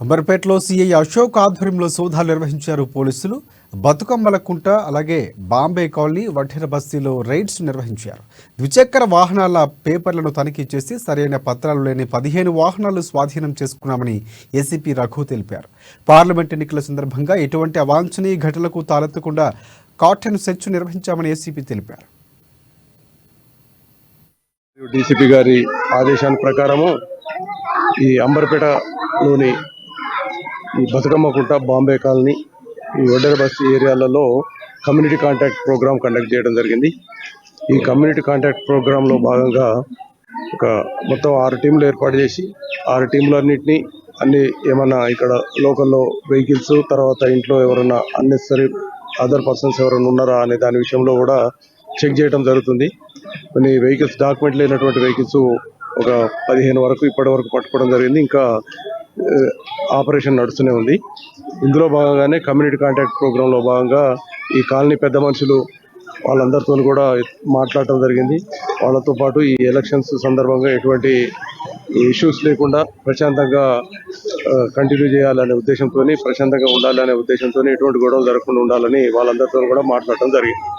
అంబర్పేటలో CI Ashok ఆధ్వర్యంలో సోదాలు నిర్వహించారు పోలీసులు. బతుకమ్మల కుంట అలాగే బాంబే కాలనీ వడ్డెర బస్తీలో రైడ్స్ నిర్వహించారు. ద్విచక్ర వాహనాల పేపర్లను తనిఖీ చేసి సరైన పత్రాలు లేని 15 వాహనాలు స్వాధీనం చేసుకున్నామని ఏసీపీ రఘు తెలిపారు. పార్లమెంట్ ఎన్నికల సందర్భంగా ఎటువంటి అవాంఛనీయ ఘటనలకు తాలెత్తకుండా కాటన్ సెర్చ్ నిర్వహించామని ఏసీపీ తెలిపారు. డీసీపీ గారి ఆదేశాల ప్రకారము ఈ అంబర్పేటలోని ఈ బతుకమ్మ కుంట, బాంబే కాలనీ, ఈ వడ్డెర బస్తీ ఏరియాలలో కమ్యూనిటీ కాంటాక్ట్ ప్రోగ్రామ్ కండక్ట్ చేయడం జరిగింది. ఈ కమ్యూనిటీ కాంటాక్ట్ ప్రోగ్రాంలో భాగంగా మొత్తం 6 టీంలు ఏర్పాటు చేసి 6 టీంలన్నింటినీ ఏమన్నా ఇక్కడ లోకల్లో వెహికల్స్, తర్వాత ఇంట్లో ఎవరైనా అన్నెసరీ అదర్ పర్సన్స్ ఎవరైనా ఉన్నారా అనే దాని విషయంలో కూడా చెక్ చేయడం జరుగుతుంది. కొన్ని వెహికల్స్, డాక్యుమెంట్ లేనటువంటి వెహికల్స్ ఒక 15 వరకు ఇప్పటి వరకు పట్టుకోవడం జరిగింది. ఇంకా ఆపరేషన్ నడుస్తూనే ఉంది. ఇందులో భాగంగానే కమ్యూనిటీ కాంటాక్ట్ ప్రోగ్రాంలో భాగంగా ఈ కాలనీ పెద్ద మనుషులు వాళ్ళందరితో కూడా మాట్లాడటం జరిగింది. వాళ్ళతో పాటు ఈ ఎలక్షన్స్ సందర్భంగా ఎటువంటి ఇష్యూస్ లేకుండా ప్రశాంతంగా కంటిన్యూ చేయాలనే ఉద్దేశంతో, ప్రశాంతంగా ఉండాలనే ఉద్దేశంతో ఎటువంటి గొడవలు జరగకుండా ఉండాలని వాళ్ళందరితో కూడా మాట్లాడటం జరిగింది.